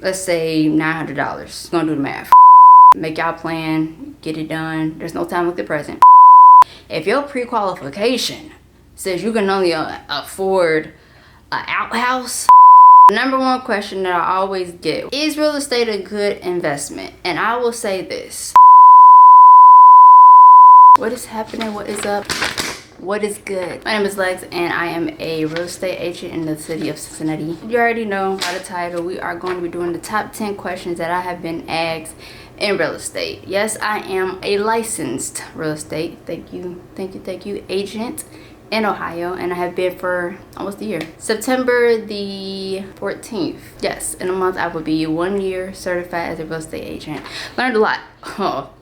let's say $900. Gonna do the math. Make y'all plan, get it done. There's no time like the present. If your pre-qualification says you can only afford an outhouse, number one question that I always get is real estate a good investment? And I will say this. What is happening? What is up? What is good? My name is Lex and I am a real estate agent in the city of Cincinnati. You already know by the title, we are going to be doing the top 10 questions that I have been asked in real estate. Yes, I am a licensed real estate, thank you, agent in Ohio, and I have been for almost a year. September the 14th. Yes, in a month I will be 1 year certified as a real estate agent. Learned a lot. Oh,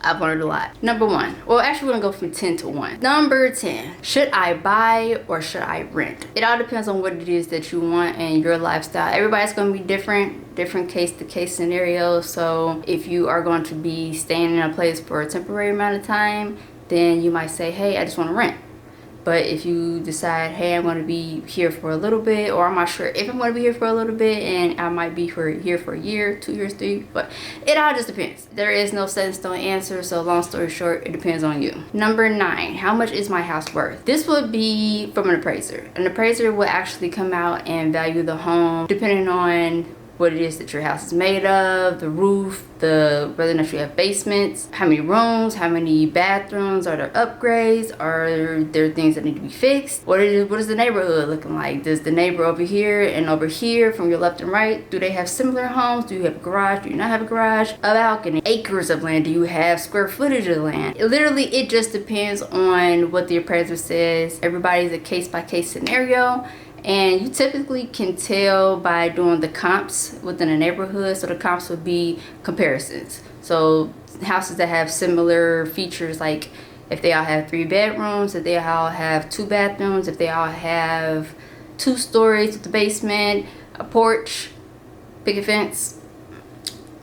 I've learned a lot. Number one, well, actually we're gonna go from 10 to 1. Number 10, should I buy or should I rent? It all depends on what it is that you want and your lifestyle. Everybody's gonna be different case to case scenarios. So if you are going to be staying in a place for a temporary amount of time, then you might say, hey, I just wanna rent. But if you decide, hey, I'm going to be here for a little bit, or I'm not sure if I'm going to be here for a little bit, and I might be here for a year, 2 years, 3, but it all just depends. There is no set in stone answer, so long story short, it depends on you. Number 9, how much is my house worth? This would be from an appraiser. An appraiser will actually come out and value the home depending on what it is that your house is made of, the roof, whether or not you have basements, how many rooms, how many bathrooms, are there upgrades, are there things that need to be fixed, what is the neighborhood looking like? Does the neighbor over here and over here from your left and right, do they have similar homes? Do you have a garage? Do you not have a garage? A balcony? Acres of land? Do you have square footage of land? It just depends on what the appraiser says. Everybody's a case-by-case scenario. And you typically can tell by doing the comps within a neighborhood. So the comps would be comparisons. So houses that have similar features, like if they all have 3 bedrooms, if they all have 2 bathrooms, if they all have 2 stories with the basement, a porch, picket fence,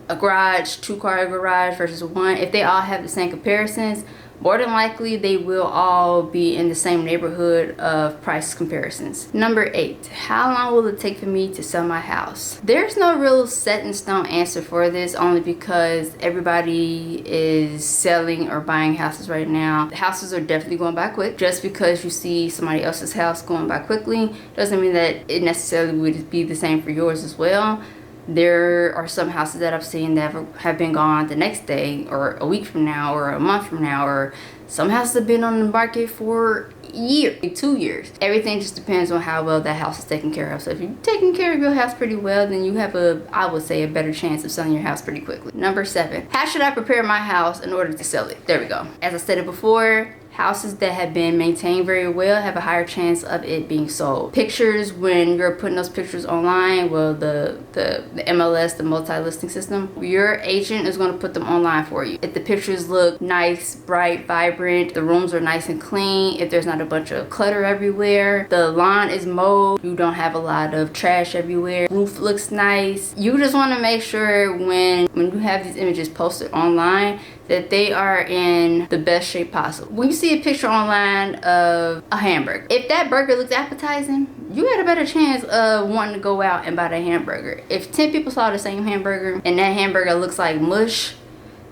a garage, 2-car garage versus 1. If they all have the same comparisons, more than likely they will all be in the same neighborhood of price comparisons. Number 8, how long will it take for me to sell my house? There's no real set in stone answer for this, only because everybody is selling or buying houses right now. The houses are definitely going by quick. Just because you see somebody else's house going by quickly doesn't mean that it necessarily would be the same for yours as well. There are some houses that I've seen that have been gone the next day, or a week from now, or a month from now, or some houses have been on the market for a year, 2 years. Everything just depends on how well that house is taken care of. So if you're taking care of your house pretty well, then you have I would say, a better chance of selling your house pretty quickly. Number 7, how should I prepare my house in order to sell it? There we go. As I said it before, houses that have been maintained very well have a higher chance of it being sold. Pictures, when you're putting those pictures online, well, the MLS, the multi-listing system, your agent is going to put them online for you. If the pictures look nice, bright, vibrant, the rooms are nice and clean, if there's not a bunch of clutter everywhere, the lawn is mowed, you don't have a lot of trash everywhere, roof looks nice, you just want to make sure when you have these images posted online that they are in the best shape possible. When you see a picture online of a hamburger, if that burger looks appetizing, you got a better chance of wanting to go out and buy that hamburger. If 10 people saw the same hamburger and that hamburger looks like mush,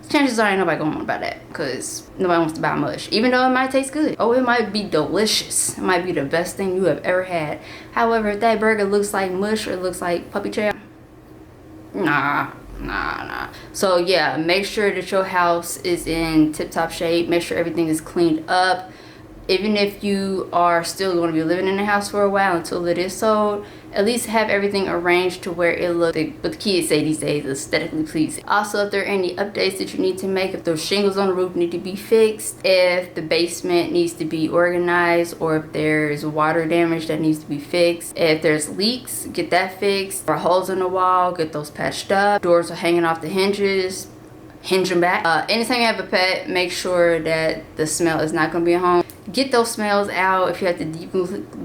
chances are ain't nobody gonna want to buy that, because nobody wants to buy mush, even though it might taste good. Oh, it might be delicious. It might be the best thing you have ever had. However, if that burger looks like mush or looks like puppy chow, nah. So yeah, make sure that your house is in tip-top shape. Make sure everything is cleaned up. Even if you are still going to be living in the house for a while until it is sold, at least have everything arranged to where it looks, what the kids say these days, aesthetically pleasing. Also, if there are any updates that you need to make, if those shingles on the roof need to be fixed, if the basement needs to be organized, or if there's water damage that needs to be fixed, if there's leaks, get that fixed, or holes in the wall, get those patched up, doors are hanging off the hinges, hinge them back. Anytime you have a pet, make sure that the smell is not going to be at home. Get those smells out. If you have to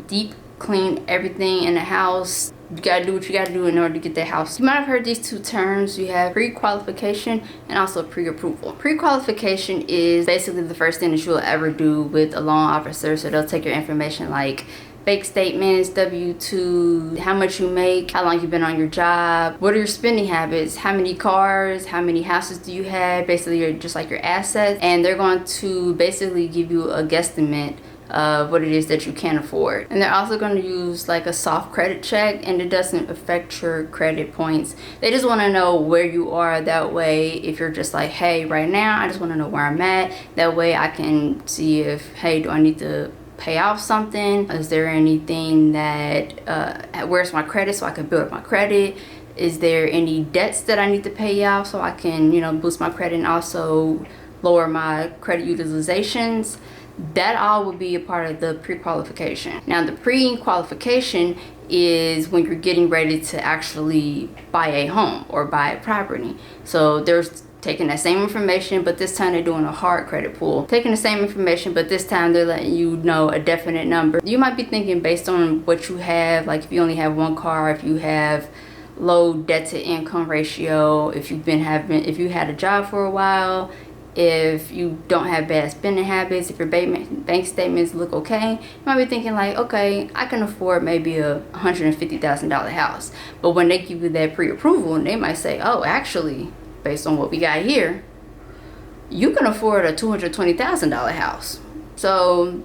deep clean everything in the house, you gotta do what you gotta do in order to get that house. You might have heard these 2 terms. You have pre-qualification and also pre-approval. Pre-qualification is basically the first thing that you'll ever do with a loan officer. So they'll take your information like bank statements, W-2, how much you make, how long you've been on your job, what are your spending habits, how many cars, how many houses do you have, basically just like your assets. And they're going to basically give you a guesstimate of what it is that you can afford. And they're also going to use like a soft credit check, and it doesn't affect your credit points. They just want to know where you are. That way, if you're just like, hey, right now I just want to know where I'm at, that way I can see if, hey, do I need to pay off something? Is there anything that where's my credit, so I can build up my credit? Is there any debts that I need to pay off so I can, you know, boost my credit and also lower my credit utilizations? That all would be a part of the pre-qualification. Now, the pre-qualification is when you're getting ready to actually buy a home or buy a property. So there's taking that same information, but this time they're doing a hard credit pull. Taking the same information, but this time they're letting you know a definite number. You might be thinking based on what you have, like if you only have one car, if you have low debt to income ratio, if you had a job for a while, if you don't have bad spending habits, if your bank statements look okay, you might be thinking like, okay, I can afford maybe a $150,000 house. But when they give you that pre-approval, they might say, oh, actually, based on what we got here, you can afford a $220,000 house. So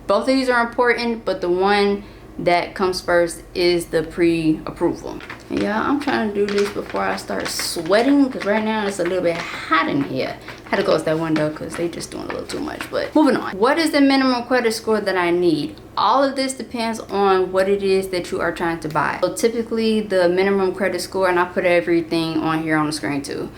both of these are important, but the one that comes first is the pre-approval. Yeah, I'm trying to do this before I start sweating, because right now it's a little bit hot in here. I had to close that window because they just doing a little too much. But moving on, what is the minimum credit score that I need? All of this depends on what it is that you are trying to buy. So typically the minimum credit score, and I'll put everything on here on the screen too,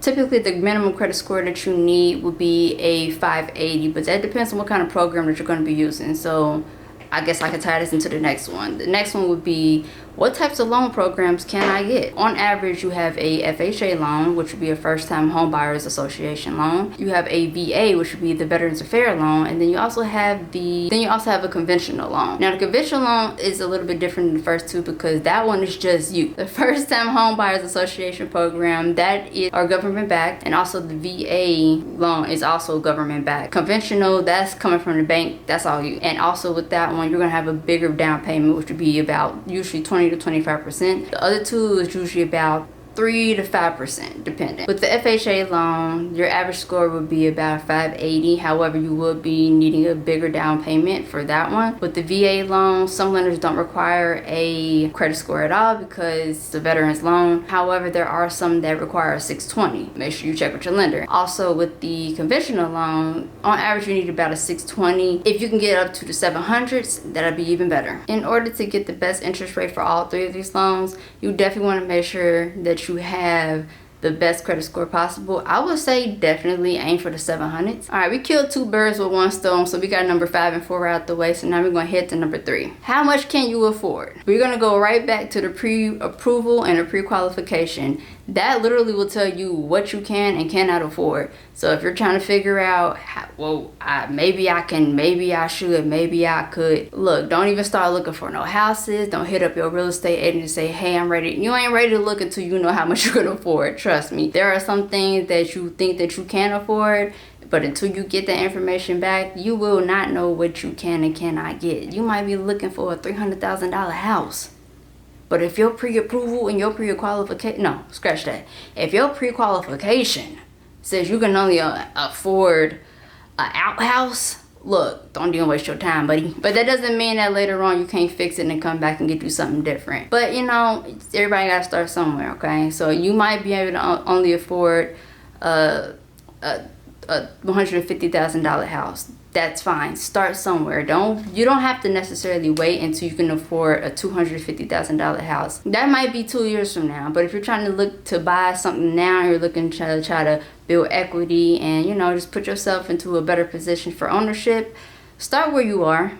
typically the minimum credit score that you need would be a 580, but that depends on what kind of program that you're going to be using. So I guess I could tie this into the next one. The next one would be, what types of loan programs can I get? On average, you have a FHA loan, which would be a first-time home buyers association loan. You have a VA, which would be the Veterans Affairs loan, and then you also have a conventional loan. Now, the conventional loan is a little bit different than the first two because that one is just you. The first-time home buyers association program, that is our government-backed, and also the VA loan is also government-backed. Conventional, that's coming from the bank, that's all you. And also with that one, you're gonna have a bigger down payment, which would be about usually 20 to 25%. The other two is usually about 3 to 5% depending. With the FHA loan, your average score would be about 580. However, you would be needing a bigger down payment for that one. With the VA loan, some lenders don't require a credit score at all because it's a veteran's loan. However, there are some that require a 620. Make sure you check with your lender. Also, with the conventional loan, on average you need about a 620. If you can get up to the 700s, that'll be even better. In order to get the best interest rate for all three of these loans, you definitely want to make sure that you have the best credit score possible. I would say definitely aim for the 700s. All right, we killed two birds with one stone, so we got number 5 and 4 out the way. So now we're going to head to number 3. How much can you afford? We're going to go right back to the pre-approval and the pre-qualification. That literally will tell you what you can and cannot afford. So if you're trying to figure out, maybe I can, maybe I should, maybe I could. Look, don't even start looking for no houses. Don't hit up your real estate agent and say, hey, I'm ready. You ain't ready to look until you know how much you're going to afford. Trust me. There are some things that you think that you can afford, but until you get that information back, you will not know what you can and cannot get. You might be looking for a $300,000 house. But if your pre-approval and your pre-qualification, no, scratch that. If your pre-qualification says you can only afford an outhouse, look, don't even waste your time, buddy. But that doesn't mean that later on you can't fix it and come back and get you something different. But you know, everybody gotta start somewhere, okay? So you might be able to only afford a $150,000 house. That's fine. Start somewhere. You don't have to necessarily wait until you can afford a $250,000 house. That might be 2 years from now. But if you're trying to look to buy something now, you're looking to try to build equity and, you know, just put yourself into a better position for ownership, start where you are.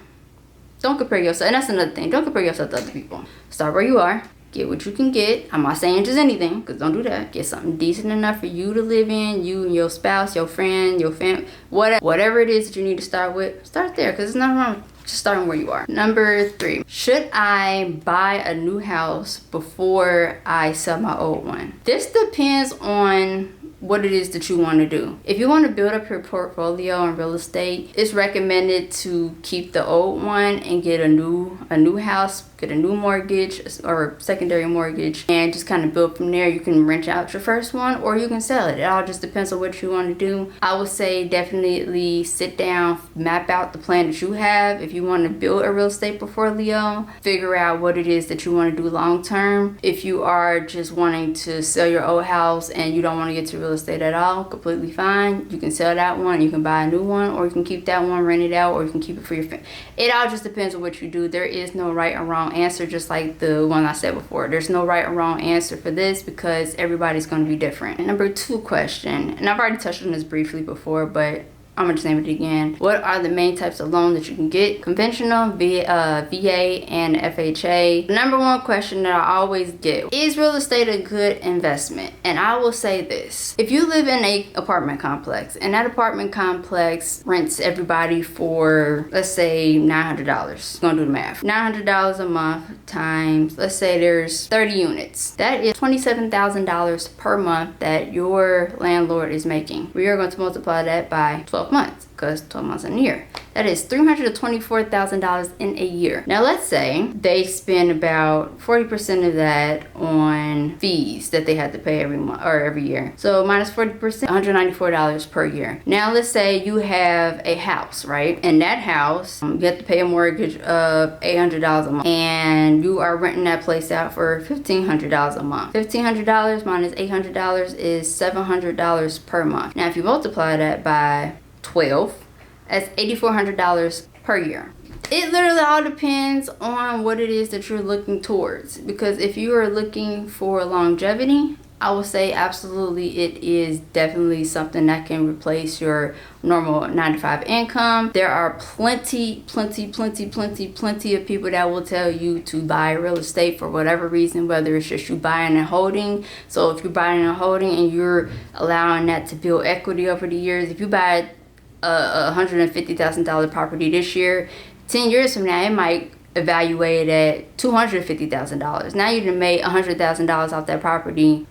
Don't compare yourself. And that's another thing. Don't compare yourself to other people. Start where you are. Get what you can get. I'm not saying just anything, because don't do that. Get something decent enough for you to live in, you and your spouse, your friend, your family, whatever it is that you need to start with. Start there, because there's nothing wrong with just starting where you are. Number 3, should I buy a new house before I sell my old one? This depends on what it is that you want to do. If you want to build up your portfolio in real estate, it's recommended to keep the old one and get a new house, get a new mortgage or secondary mortgage, and just kind of build from there. You can rent out your first one or you can sell it. It all just depends on what you want to do. I would say definitely sit down, map out the plan that you have. If you want to build a real estate portfolio, figure out what it is that you want to do long term. If you are just wanting to sell your old house and you don't want to get to real estate at all, completely fine. You can sell that one, you can buy a new one, or you can keep that one, rent it out, or you can keep it for your family. It all just depends on what you do. There is no right or wrong answer, just like the one I said before. There's no right or wrong answer for this because everybody's going to be different. Number 2 question, and I've already touched on this briefly before, but I'm gonna just name it again. What are the main types of loans that you can get? Conventional, VA, and FHA. The number 1 question that I always get, is real estate a good investment? And I will say this. If you live in a apartment complex and that apartment complex rents everybody for, let's say, $900. Gonna do the math. $900 a month times, let's say there's 30 units. That is $27,000 per month that your landlord is making. We are going to multiply that by 12 months, because 12 months in a year. That is $324,000 in a year. Now let's say they spend about 40% of that on fees that they had to pay every month or every year. So minus 40%, $194 per year. Now let's say you have a house, right? And that house, you have to pay a mortgage of $800 a month, and you are renting that place out for $1,500 a month. $1,500 minus $800 is $700 per month. Now if you multiply that by 12, that's $8,400 per year. It literally all depends on what it is that you're looking towards, because if you are looking for longevity, I would say absolutely it is definitely something that can replace your normal 9-to-5 income. There are plenty of people that will tell you to buy real estate for whatever reason, whether it's just you buying and holding. So if you're buying and holding and you're allowing that to build equity over the years, if you buy a $150,000 property this year, 10 years from now it might evaluate at $250,000. Now you done made $100,000 off that property.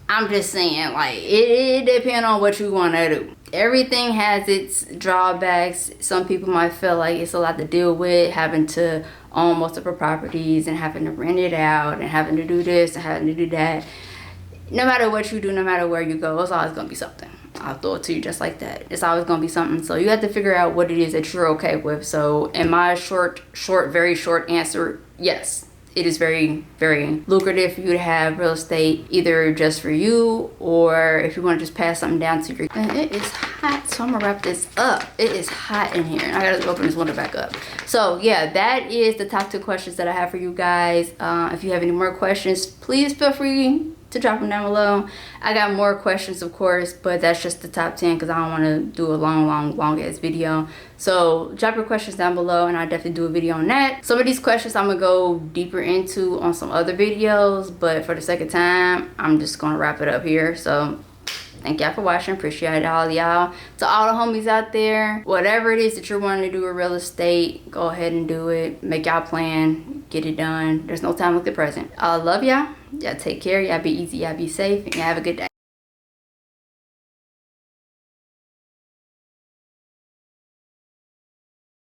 I'm just saying, like, it depends on what you want to do. Everything has its drawbacks. Some people might feel like it's a lot to deal with, having to own multiple properties and having to rent it out and having to do this and having to do that. No matter what you do, no matter where you go, it's always going to be something. I'll throw it to you just like that. It's always going to be something. So you have to figure out what it is that you're okay with. So in my very short answer, yes, it is very, very lucrative for you to have real estate, either just for you or if you want to just pass something down to your... And it is hot, so I'm gonna wrap this up. It is hot in here, and I gotta open this window back up. So yeah, that is the top 2 questions that I have for you guys. If you have any more questions, please feel free to drop them down below. I got more questions, of course, but that's just the top 10 because I don't want to do a long ass video. So drop your questions down below and I'll definitely do a video on that. Some of these questions I'm gonna go deeper into on some other videos, but for the sake of time, I'm just gonna wrap it up here. So thank y'all for watching. Appreciate all y'all. To all the homies out there, whatever it is that you're wanting to do with real estate, go ahead and do it. Make y'all plan, get it done. There's no time like the present. I love y'all. Y'all take care. Y'all be easy. Y'all be safe. And y'all have a good day.